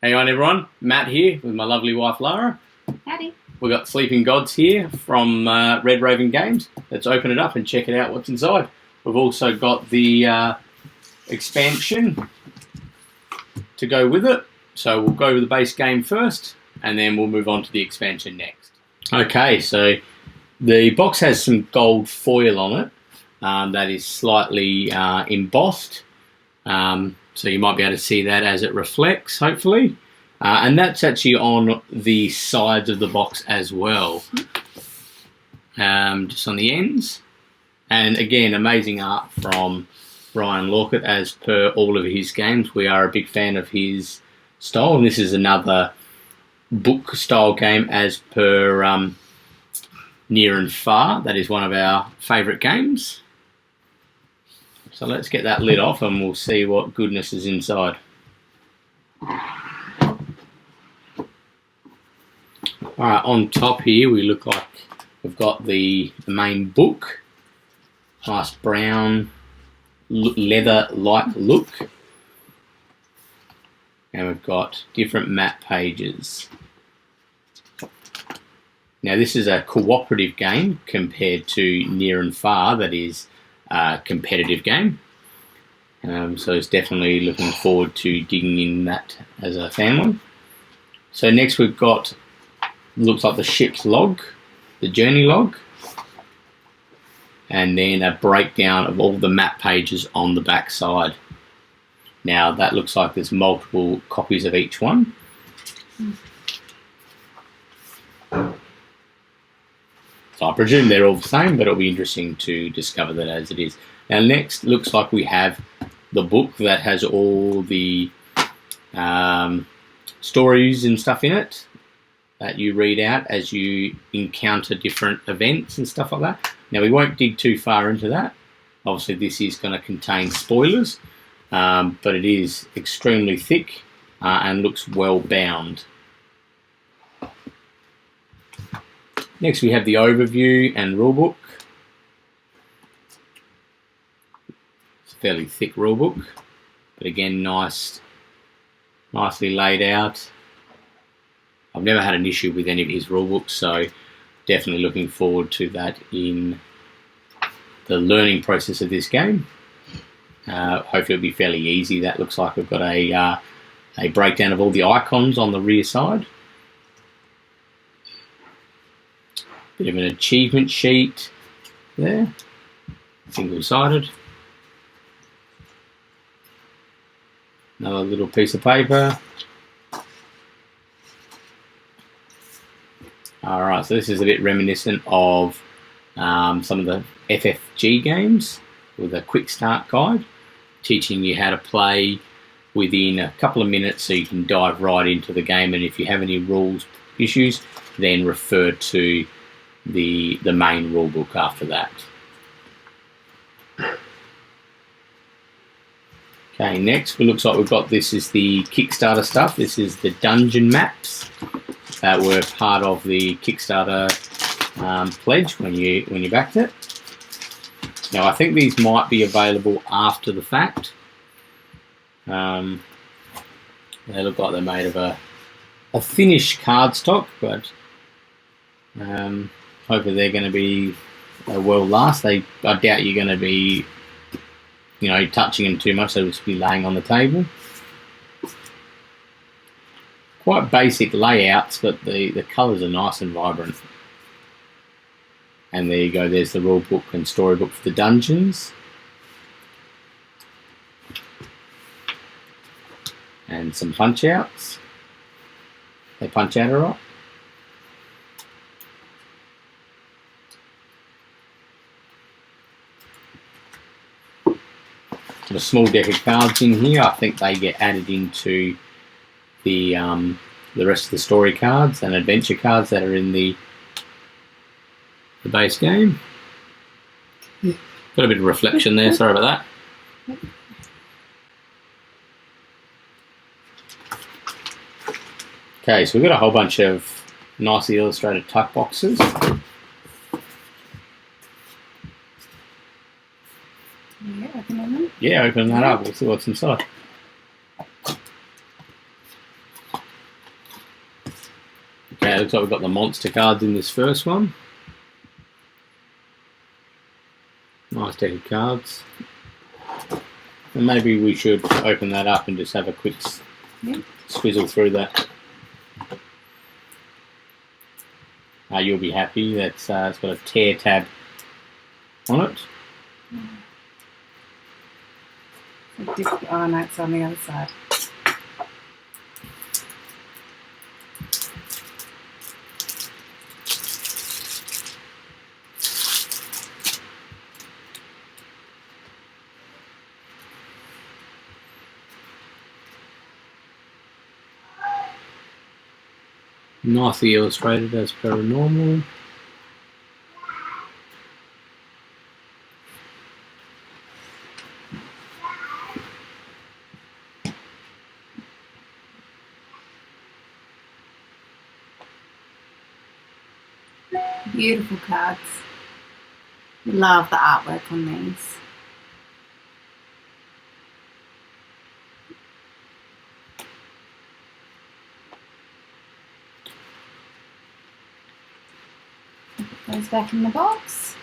Hey on everyone, Matt here with my lovely wife Lara. Howdy. We've got Sleeping Gods here from Red Raven Games. Let's open it up and check it out what's inside. We've also got the expansion to go with it. So we'll go to the base game first and then we'll move on to the expansion next. Okay, so the box has some gold foil on it that is slightly embossed. So you might be able to see that as it reflects, hopefully. And that's actually on the sides of the box as well. Just on the ends. And again, amazing art from Ryan Laukat as per all of his games. We are a big fan of his style. And this is another book style game as per Near and Far. That is one of our favourite games. So let's get that lid off and we'll see what goodness is inside. Alright, on top here we look like we've got the main book. Nice brown leather-like look. And we've got different map pages. Now this is a cooperative game compared to Near and Far, that is a competitive game. So it's definitely looking forward to digging in that as a family. So next we've got, looks like the ship's log, the journey log, and then a breakdown of all the map pages on the back side. Now that looks like there's multiple copies of each one. So I presume they're all the same, but it'll be interesting to discover that as it is. Now next, looks like we have the book that has all the stories and stuff in it that you read out as you encounter different events and stuff like that. Now we won't dig too far into that. Obviously this is going to contain spoilers, but it is extremely thick and looks well bound. Next we have the overview and rulebook. It's a fairly thick rulebook, but again nicely laid out. I've never had an issue with any of his rulebooks, so definitely looking forward to that in the learning process of this game. Hopefully it'll be fairly easy. That looks like we've got a breakdown of all the icons on the rear side. Bit of an achievement sheet there, single-sided. Another little piece of paper. Alright, so this is a bit reminiscent of some of the FFG games with a quick start guide, teaching you how to play within a couple of minutes so you can dive right into the game, and if you have any rules issues, then refer to the main rule book after that. Okay, next it looks like we've got, this is the Kickstarter stuff. This is the dungeon maps that were part of the Kickstarter pledge when you backed it. Now I think these might be available after the fact. They look like they're made of a thinnish cardstock, but hopefully they're going to be well last. I doubt you're going to be, touching them too much. They'll just be laying on the table. Quite basic layouts, but the colours are nice and vibrant. And there you go. There's the rule book and storybook for the dungeons. And some punch outs. They punch out alright. A small deck of cards in here. I think they get added into the rest of the story cards and adventure cards that are in the base game. Got a bit of reflection there. Sorry about that. Okay, so we've got a whole bunch of nicely illustrated tuck boxes. Yeah, open that up. We'll see what's inside. Okay, looks like we've got the monster cards in this first one. Nice deck of cards. And maybe we should open that up and just have a quick swizzle through that. You'll be happy. That's it's got a tear tab on it. Oh no, it's on the other side. Nicely illustrated as per normal. Beautiful cards. Love the artwork on these. Put those back in the box.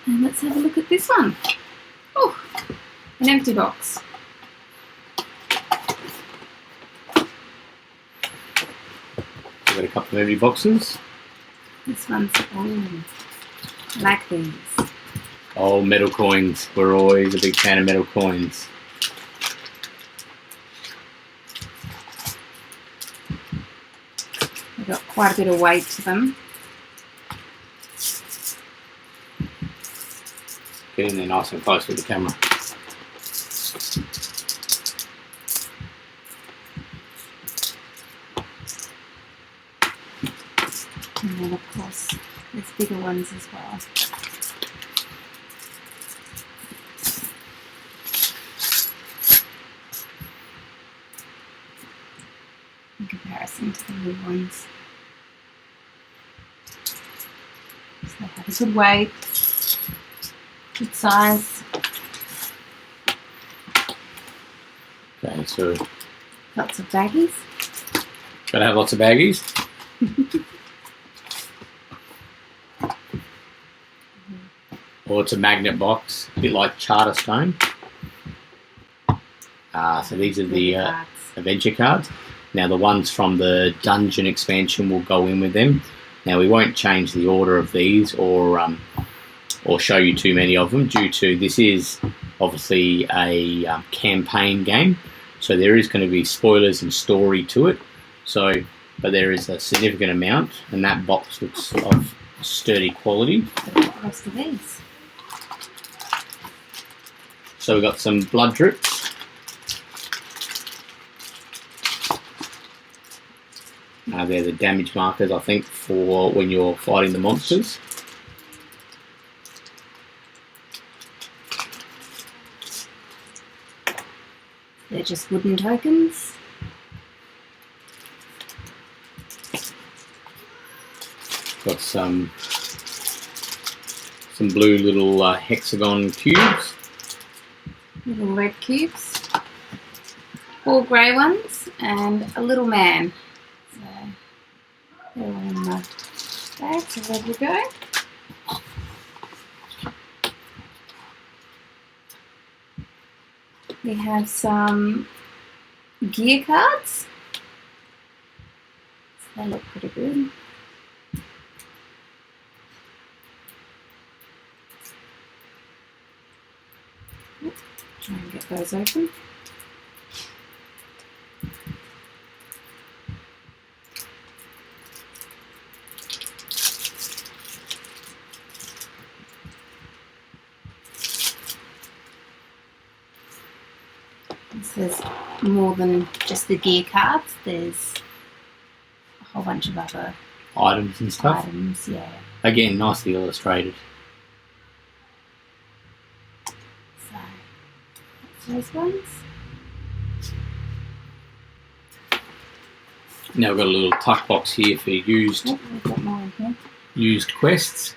And let's have a look at this one. Oh, an empty box. We've got a couple of empty boxes. This one's, oh, I like these. Oh, metal coins. We're always a big fan of metal coins. They've got quite a bit of weight to them. Get in there nice and close with the camera. And then of course, there's bigger ones as well. In comparison to the little ones. So they have a good weight, good size. Okay, so Lots of baggies. gotta have lots of baggies. Or it's a magnet box, a bit like Charterstone. So these are the adventure cards. Now the ones from the dungeon expansion will go in with them. Now we won't change the order of these or show you too many of them due to this is obviously a campaign game. So there is going to be spoilers and story to it. So, but there is a significant amount, and that box looks of sturdy quality. The rest of these. So we've got some blood drips. They're the damage markers, I think, for when you're fighting the monsters. They're just wooden tokens. Got some blue little hexagon cubes. Little red cubes. 4 grey ones and a little man. So they're all in the bag, so there we go. We have some gear cards. So they look pretty good. Try and get those open. There's more than just the gear cards. There's a whole bunch of other Items and stuff. items, yeah. Again, nicely illustrated. So that's those ones. Now we've got a little tuck box here for used Oh, we've got more in here. used quests.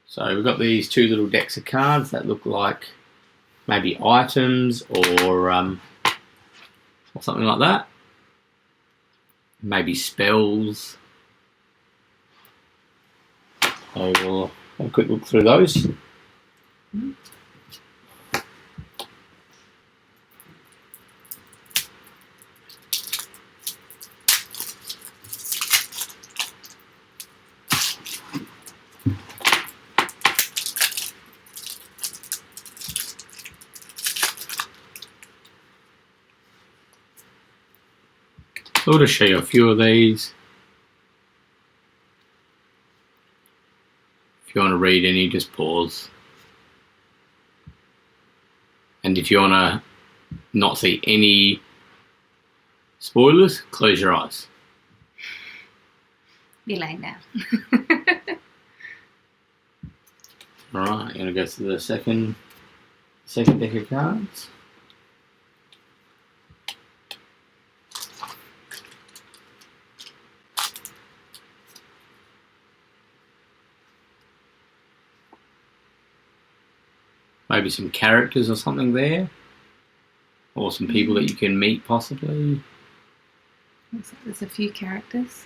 So we've got these 2 little decks of cards that look like maybe items or something like that. Maybe spells. So we'll have a quick look through those. So I'll just show you a few of these. If you want to read any, just pause. And if you want to not see any spoilers, close your eyes. Be laying down. Alright, I'm going to go to the second deck of cards. Maybe some characters or something there. Or some people that you can meet possibly. Looks like there's a few characters.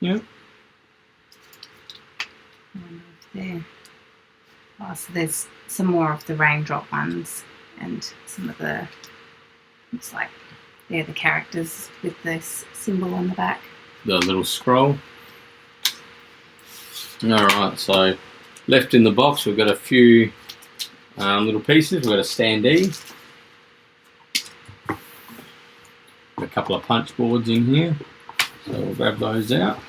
Yep. There. Oh, so there's some more of the raindrop ones and some of the, looks like they're the characters with this symbol on the back. The little scroll. Alright, so left in the box we've got a few little pieces. We've got a standee. A couple of punch boards in here. So we'll grab those out.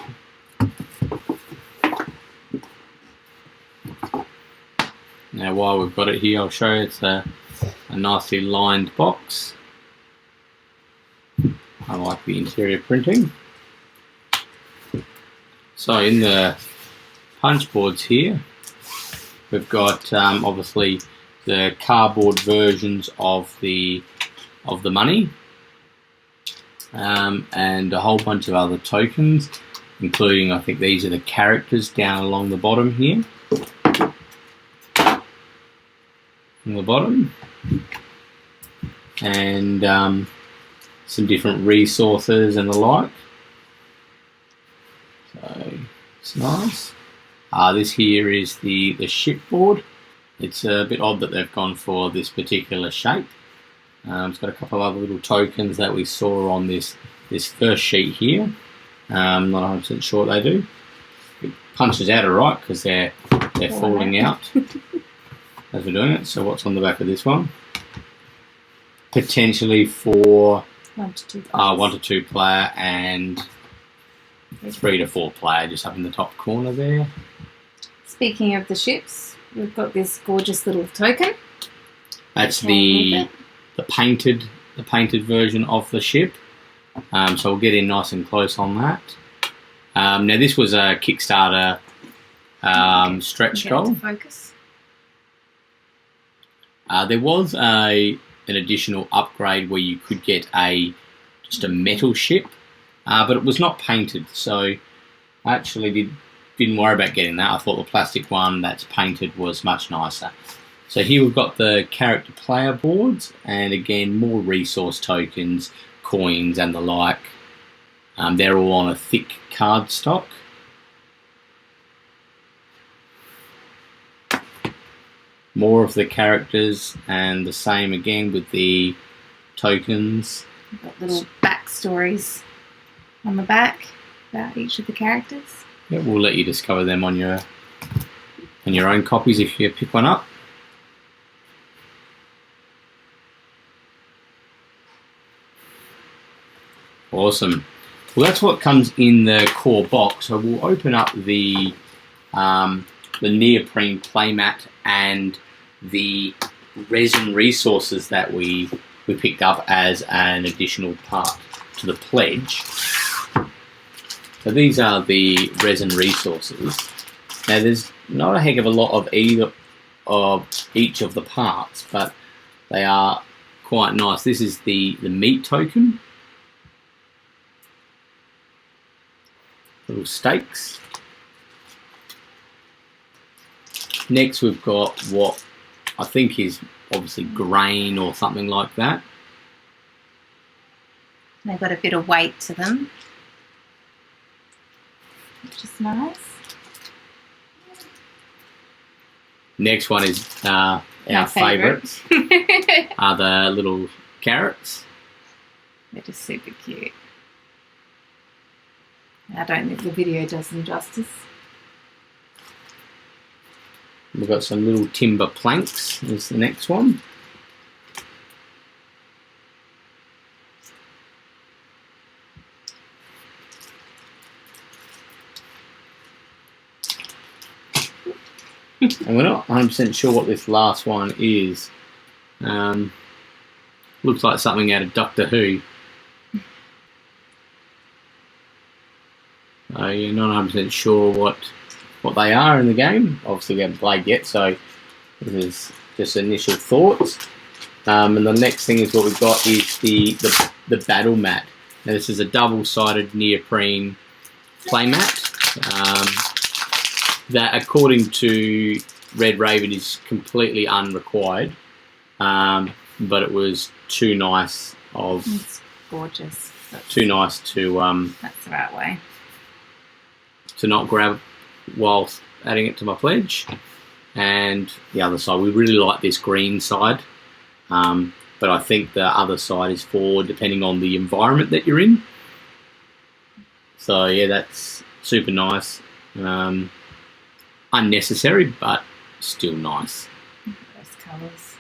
Now while we've got it here, I'll show you it's a nicely lined box. I like the interior printing. So in the punch boards here, we've got obviously the cardboard versions of the money, and a whole bunch of other tokens, including, I think these are the characters down along the bottom here. On the bottom, and some different resources and the like. So it's nice. This here is the shipboard. It's a bit odd that they've gone for this particular shape. It's got a couple of other little tokens that we saw on this first sheet here. Not 100% sure what they do. It punches out alright because they're falling out as we're doing it. So what's on the back of this one? Potentially for 1 to 2 1 to 2 player and 3 to 4 player, just up in the top corner there. Speaking of the ships, we've got this gorgeous little token. That's the painted version of the ship. So we'll get in nice and close on that. Now this was a Kickstarter stretch goal. Focus. There was an additional upgrade where you could get just a metal ship, but it was not painted, so I actually didn't worry about getting that. I thought the plastic one that's painted was much nicer. So here we've got the character player boards, and again more resource tokens, coins and the like. They're all on a thick cardstock. More of the characters, and the same again with the tokens. We've got little backstories on the back about each of the characters. Yeah, we'll let you discover them on your own copies if you pick one up. Awesome. Well, that's what comes in the core box. So we'll open up the neoprene playmat and the Resin Resources that we picked up as an additional part to the pledge. So these are the Resin Resources. Now there's not a heck of a lot of either of each of the parts, but they are quite nice. This is the meat token. Little steaks. Next we've got what I think is obviously grain or something like that. They've got a bit of weight to them, which is nice. Next one is our favourites, are the little carrots. They're just super cute. I don't think the video does them justice. We've got some little timber planks is the next one. And we're not 100% sure what this last one is. Looks like something out of Doctor Who. You're not 100% sure what they are in the game. Obviously we haven't played yet, so this is just initial thoughts. And the next thing is what we've got is the battle mat. Now this is a double-sided neoprene play mat that, according to Red Raven, is completely unrequired, but it was too nice It's gorgeous. too nice to That's the right way. to not grab whilst adding it to my pledge. And the other side, we really like this green side, but I think the other side is for depending on the environment that you're in. So yeah, that's super nice. Unnecessary, but still nice. Those colours.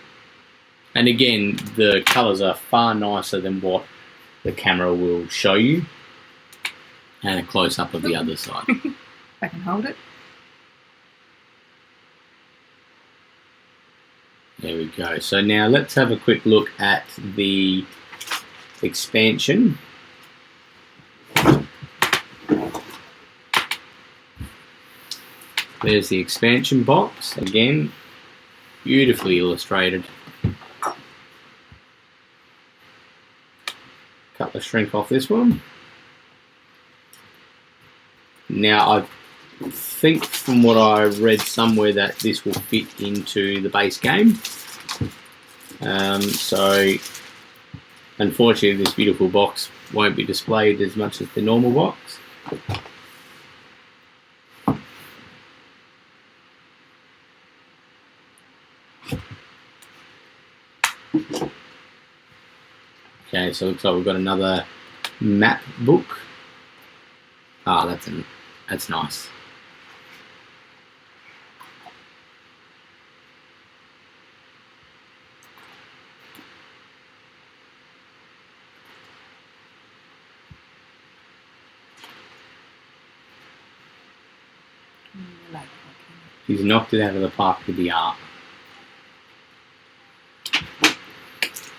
And again, the colours are far nicer than what the camera will show you. And a close-up of the other side. If I can hold it. There we go. So now let's have a quick look at the expansion. There's the expansion box. Again, beautifully illustrated. Cut the shrink off this one. Now, I think from what I read somewhere that this will fit into the base game. So, unfortunately, this beautiful box won't be displayed as much as the normal box. Okay, so it looks like we've got another map book. Ah, that's nice. He's knocked it out of the park with the art.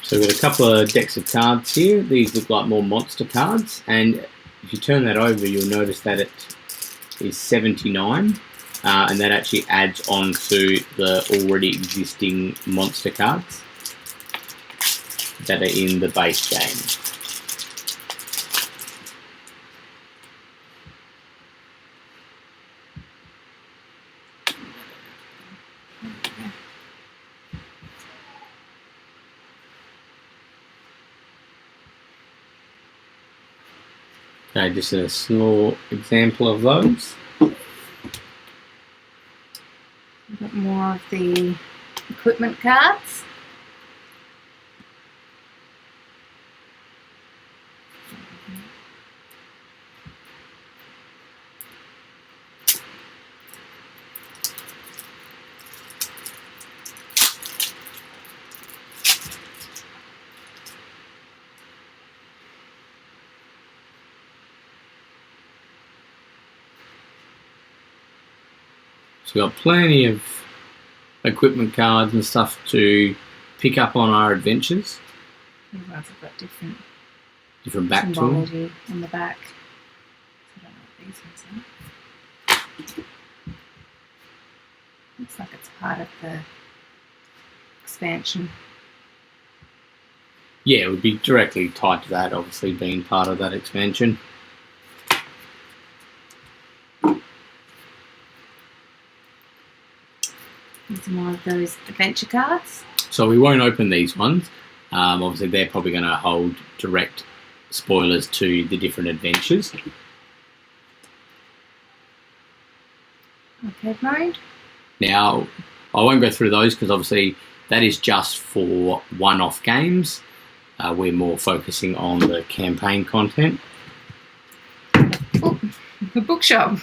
So we've got a couple of decks of cards here. These look like more monster cards, and if you turn that over, you'll notice that it is 79, and that actually adds on to the already existing monster cards that are in the base game. Okay, just a small example of those. A bit more of the equipment cards. So we've got plenty of equipment cards and stuff to pick up on our adventures. These ones have got different Back to them. symbology on the back. I don't know what these ones are. Looks like it's part of the expansion. Yeah, it would be directly tied to that, obviously being part of that expansion. These are more of those adventure cards. So we won't open these ones. Obviously, they're probably going to hold direct spoilers to the different adventures. Arcade mode. Now, I won't go through those because obviously that is just for one-off games. We're more focusing on the campaign content. Oh, the bookshop.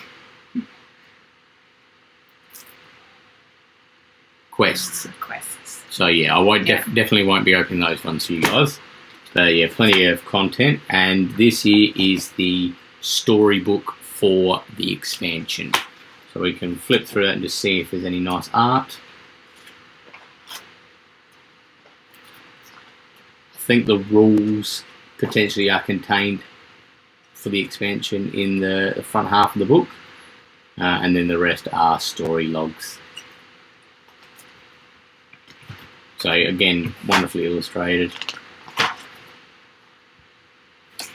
Quests. Quests. So yeah, I won't definitely won't be opening those ones for you guys. But yeah, plenty of content, and this here is the storybook for the expansion. So we can flip through it and just see if there's any nice art. I think the rules potentially are contained for the expansion in the front half of the book, and then the rest are story logs. So again, wonderfully illustrated.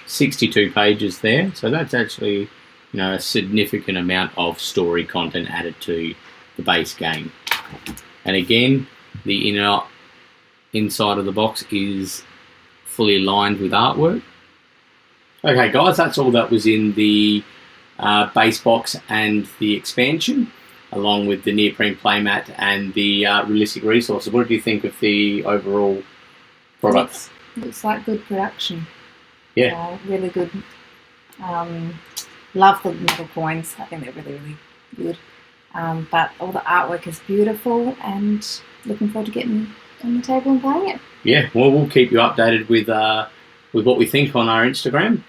62 pages there, so that's actually, a significant amount of story content added to the base game. And again, the inside of the box is fully lined with artwork. Okay guys, that's all that was in the base box and the expansion, along with the neoprene playmat and the realistic resources. What do you think of the overall product? Looks like good production. Yeah. Really good. Love the metal coins. I think they're really, really good. But all the artwork is beautiful, and looking forward to getting on the table and playing it. Yeah, well, we'll keep you updated with what we think on our Instagram.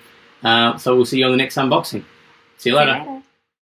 So we'll see you on the next unboxing. See you later.